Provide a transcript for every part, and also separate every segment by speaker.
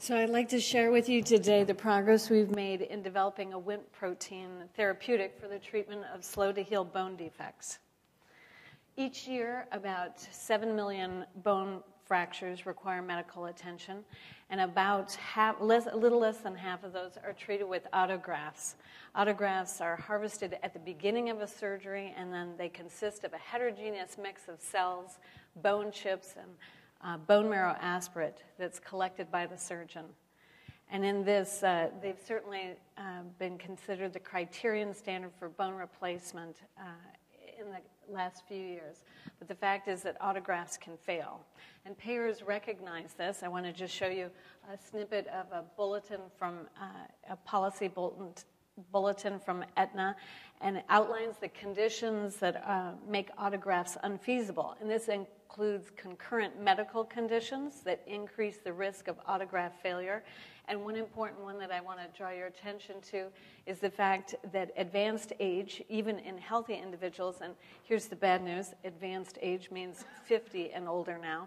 Speaker 1: So I'd like to share with you today the progress we've made in developing a Wnt protein therapeutic for the treatment of slow-to-heal bone defects. Each year, about 7 million bone fractures require medical attention, and about a little less than half of those are treated with autografts. Autografts are harvested at the beginning of a surgery, and then they consist of a heterogeneous mix of cells, bone chips, and bone marrow aspirate that's collected by the surgeon. And in this, they've certainly been considered the criterion standard for bone replacement in the last few years. But the fact is that autografts can fail. And payers recognize this. I want to just show you a snippet of a bulletin from a policy bulletin from Aetna, and it outlines the conditions that make autografts unfeasible. And this includes concurrent medical conditions that increase the risk of autograft failure. And one important one that I want to draw your attention to is the fact that advanced age, even in healthy individuals, and here's the bad news, advanced age means 50 and older now,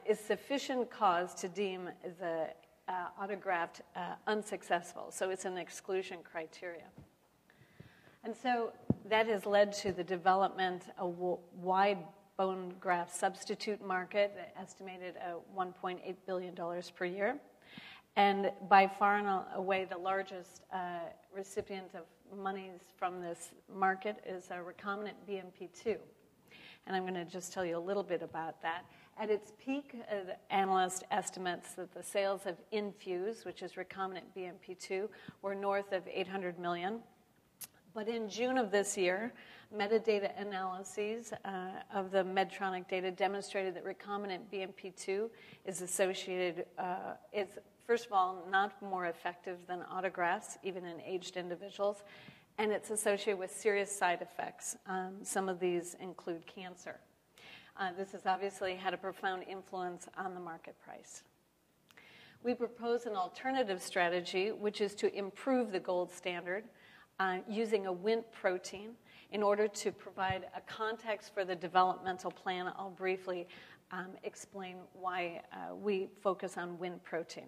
Speaker 1: is sufficient cause to deem the autograft unsuccessful. So it's an exclusion criteria. And so that has led to the development of a wide bone graft substitute market, estimated at $1.8 billion per year. And by far and away, the largest recipient of monies from this market is a recombinant BMP2. And I'm going to just tell you a little bit about that. At its peak, the analyst estimates that the sales of Infuse, which is recombinant BMP2, were north of $800 million. But in June of this year, metadata analyses of the Medtronic data demonstrated that recombinant BMP2 is associated, it's first of all not more effective than autografts, even in aged individuals, and it's associated with serious side effects. Some of these include cancer. This has obviously had a profound influence on the market price. We propose an alternative strategy, which is to improve the gold standard using a Wnt protein in order to provide a context for the developmental plan. I'll briefly explain why we focus on Wnt protein.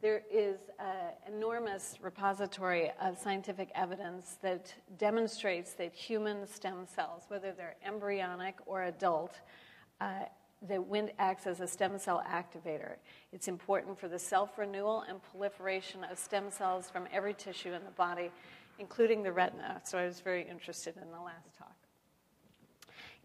Speaker 1: There is an enormous repository of scientific evidence that demonstrates that human stem cells, whether they're embryonic or adult, that Wnt acts as a stem cell activator. It's important for the self-renewal and proliferation of stem cells from every tissue in the body, including the retina. So I was very interested in the last talk.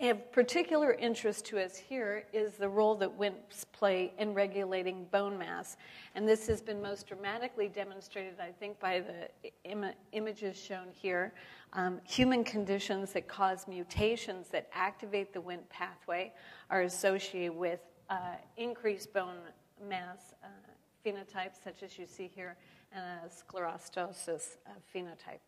Speaker 1: Of particular interest to us here is the role that Wnt's play in regulating bone mass. And this has been most dramatically demonstrated, I think, by the images shown here. Human conditions that cause mutations that activate the Wnt pathway are associated with increased bone mass phenotypes, such as you see here, and a sclerostosis phenotype.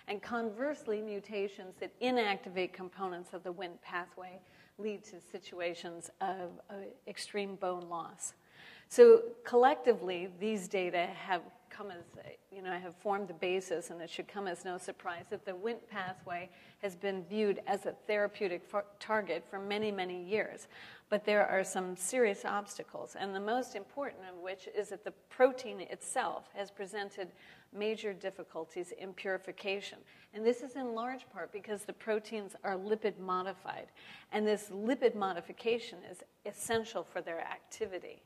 Speaker 1: And conversely, mutations that inactivate components of the Wnt pathway lead to situations of extreme bone loss. So collectively, these data have come as, have formed the basis, and it should come as no surprise that the Wnt pathway has been viewed as a therapeutic target for many, many years. But there are some serious obstacles, and the most important of which is that the protein itself has presented major difficulties in purification. And this is in large part because the proteins are lipid modified, and this lipid modification is essential for their activity.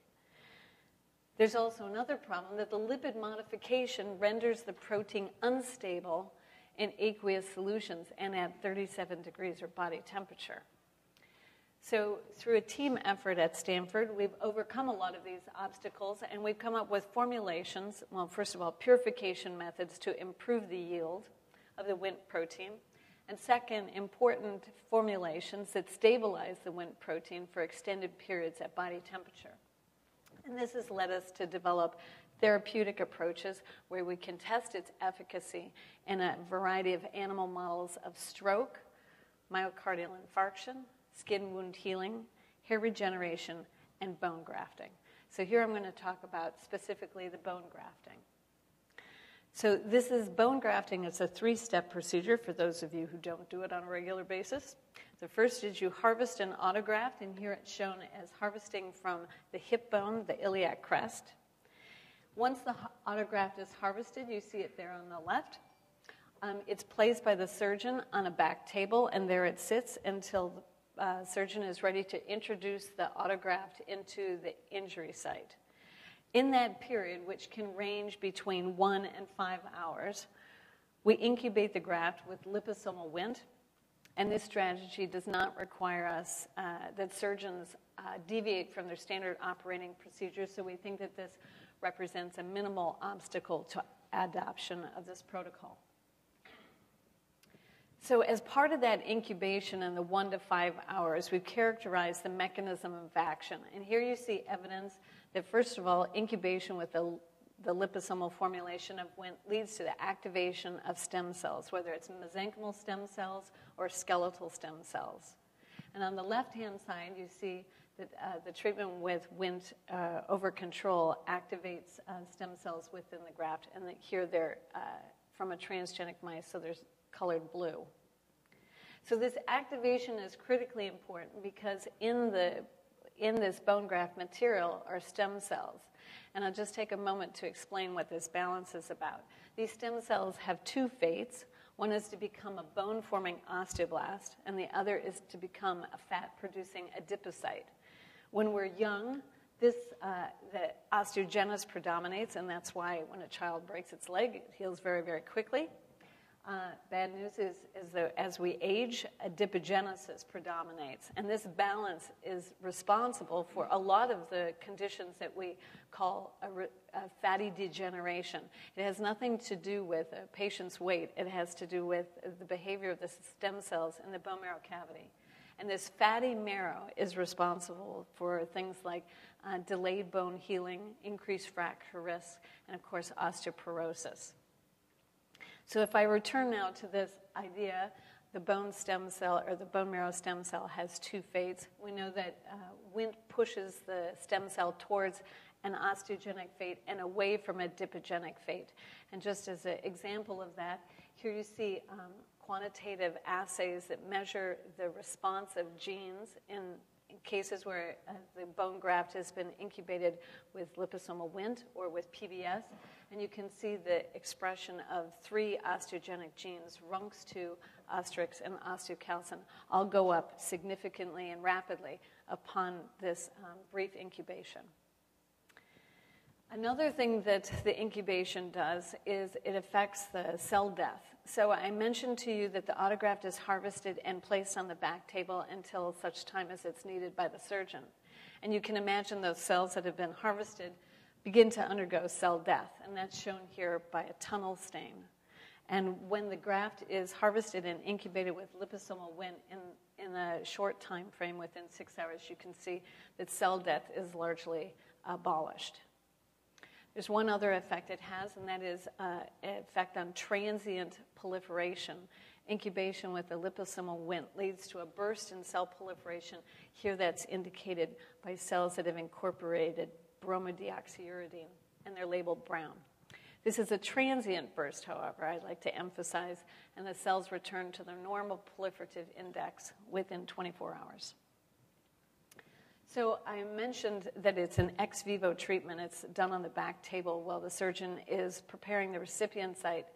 Speaker 1: There's also another problem, that the lipid modification renders the protein unstable in aqueous solutions and at 37 degrees or body temperature. So through a team effort at Stanford, we've overcome a lot of these obstacles, and we've come up with formulations, well, first of all, purification methods to improve the yield of the Wnt protein, and second, important formulations that stabilize the Wnt protein for extended periods at body temperature. And this has led us to develop therapeutic approaches where we can test its efficacy in a variety of animal models of stroke, myocardial infarction, skin wound healing, hair regeneration, and bone grafting. So here I'm going to talk about specifically the bone grafting. So this is bone grafting. It's a 3-step procedure for those of you who don't do it on a regular basis. The first is you harvest an autograft, and here it's shown as harvesting from the hip bone, the iliac crest. Once the autograft is harvested, you see it there on the left. It's placed by the surgeon on a back table, and there it sits until the surgeon is ready to introduce the autograft into the injury site. In that period, which can range between 1 and 5 hours, we incubate the graft with liposomal Wnt, and this strategy does not require us that surgeons deviate from their standard operating procedures, so we think that this represents a minimal obstacle to adoption of this protocol. So as part of that incubation in the 1 to 5 hours, we've characterized the mechanism of action. And here you see evidence that, first of all, incubation with the liposomal formulation of Wnt leads to the activation of stem cells, whether it's mesenchymal stem cells or skeletal stem cells. And on the left-hand side, you see that the treatment with Wnt over control activates stem cells within the graft. And here they're from a transgenic mice, so there's colored blue. So this activation is critically important because in this bone graft material are stem cells. And I'll just take a moment to explain what this balance is about. These stem cells have two fates. One is to become a bone-forming osteoblast, and the other is to become a fat-producing adipocyte. When we're young, the osteogenesis predominates, and that's why when a child breaks its leg, it heals very, very quickly. Bad news is that as we age, adipogenesis predominates. And this balance is responsible for a lot of the conditions that we call a fatty degeneration. It has nothing to do with a patient's weight. It has to do with the behavior of the stem cells in the bone marrow cavity. And this fatty marrow is responsible for things like delayed bone healing, increased fracture risk, and of course, osteoporosis. So if I return now to this idea, the bone stem cell or the bone marrow stem cell has two fates. We know that Wnt pushes the stem cell towards an osteogenic fate and away from a dipogenic fate. And just as an example of that, here you see quantitative assays that measure the response of genes in cases where the bone graft has been incubated with liposomal Wnt or with PBS. And you can see the expression of 3 osteogenic genes, RUNX2, Ostrix, and osteocalcin, all go up significantly and rapidly upon this brief incubation. Another thing that the incubation does is it affects the cell death. So I mentioned to you that the autograft is harvested and placed on the back table until such time as it's needed by the surgeon. And you can imagine those cells that have been harvested begin to undergo cell death, and that's shown here by a tunnel stain. And when the graft is harvested and incubated with liposomal Wnt in a short time frame, within 6 hours, you can see that cell death is largely abolished. There's one other effect it has, and that is an effect on transient proliferation. Incubation with the liposomal Wnt leads to a burst in cell proliferation. Here that's indicated by cells that have incorporated bromodeoxyuridine, and they're labeled brown. This is a transient burst, however, I'd like to emphasize, and the cells return to their normal proliferative index within 24 hours. So I mentioned that it's an ex vivo treatment. It's done on the back table while the surgeon is preparing the recipient site.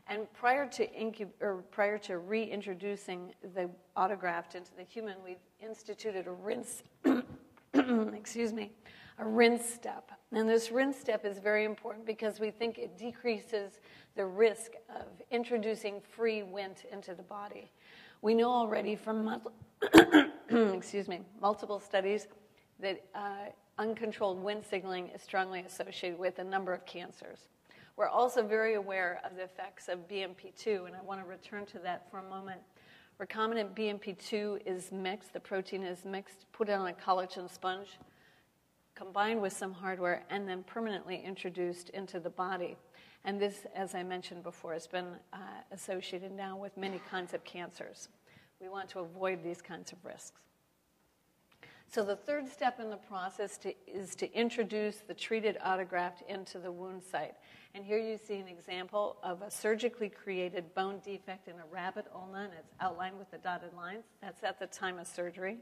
Speaker 1: And prior to reintroducing the autograft into the human, we've instituted a rinse, a rinse step. And this rinse step is very important because we think it decreases the risk of introducing free Wnt into the body. We know already from multiple studies that uncontrolled Wnt signaling is strongly associated with a number of cancers. We're also very aware of the effects of BMP2, and I want to return to that for a moment. Recombinant BMP2 is mixed, the protein is mixed, put on a collagen sponge, combined with some hardware, and then permanently introduced into the body. And this, as I mentioned before, has been associated now with many kinds of cancers. We want to avoid these kinds of risks. So the third step in the process is to introduce the treated autograft into the wound site. And here you see an example of a surgically created bone defect in a rabbit ulna, and it's outlined with the dotted lines. That's at the time of surgery.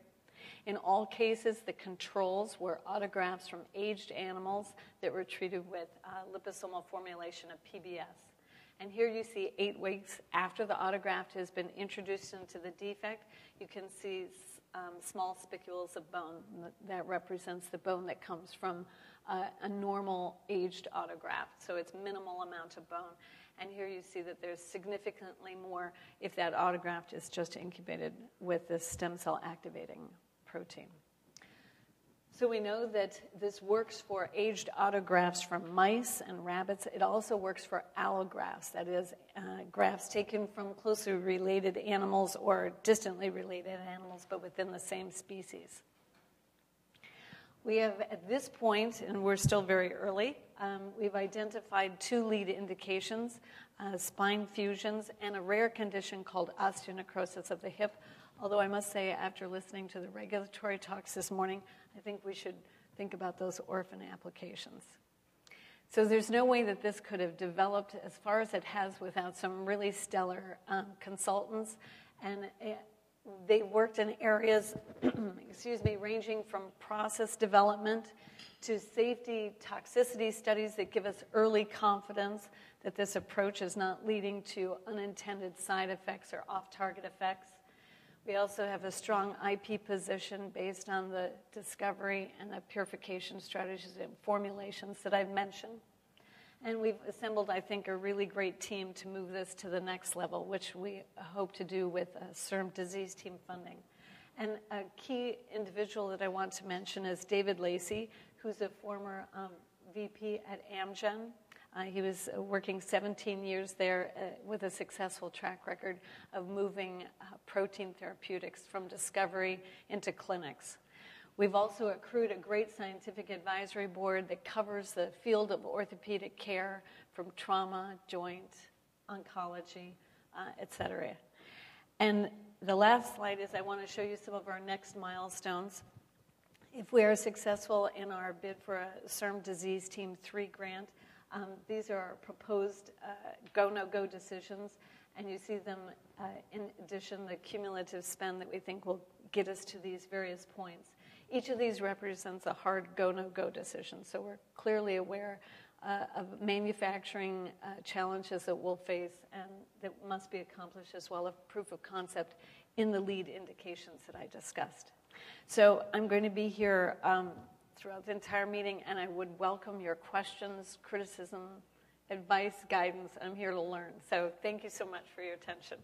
Speaker 1: In all cases, the controls were autografts from aged animals that were treated with liposomal formulation of PBS. And here you see 8 weeks after the autograft has been introduced into the defect, you can see small spicules of bone. That represents the bone that comes from a normal aged autograft. So it's minimal amount of bone. And here you see that there's significantly more if that autograft is just incubated with this stem cell activating protein. So we know that this works for aged autografts from mice and rabbits. It also works for allografts, that is, grafts taken from closely related animals or distantly related animals, but within the same species. We have, at this point, and we're still very early, we've identified 2 lead indications, spine fusions and a rare condition called osteonecrosis of the hip. Although I must say, after listening to the regulatory talks this morning, I think we should think about those orphan applications. So there's no way that this could have developed as far as it has without some really stellar consultants. And they worked in areas, ranging from process development to safety toxicity studies that give us early confidence that this approach is not leading to unintended side effects or off-target effects. We also have a strong IP position based on the discovery and the purification strategies and formulations that I've mentioned. And we've assembled, I think, a really great team to move this to the next level, which we hope to do with CIRM disease team funding. And a key individual that I want to mention is David Lacey, who's a former VP at Amgen. He was working 17 years there with a successful track record of moving protein therapeutics from discovery into clinics. We've also accrued a great scientific advisory board that covers the field of orthopedic care from trauma, joint, oncology, et cetera. And the last slide is I want to show you some of our next milestones. If we are successful in our bid for a CIRM Disease Team 3 grant, these are our proposed go-no-go decisions, and you see them, in addition, the cumulative spend that we think will get us to these various points. Each of these represents a hard go-no-go decision, so we're clearly aware of manufacturing challenges that we'll face and that must be accomplished, as well as proof of concept in the lead indications that I discussed. So I'm going to be here throughout the entire meeting, and I would welcome your questions, criticism, advice, guidance. I'm here to learn. So thank you so much for your attention.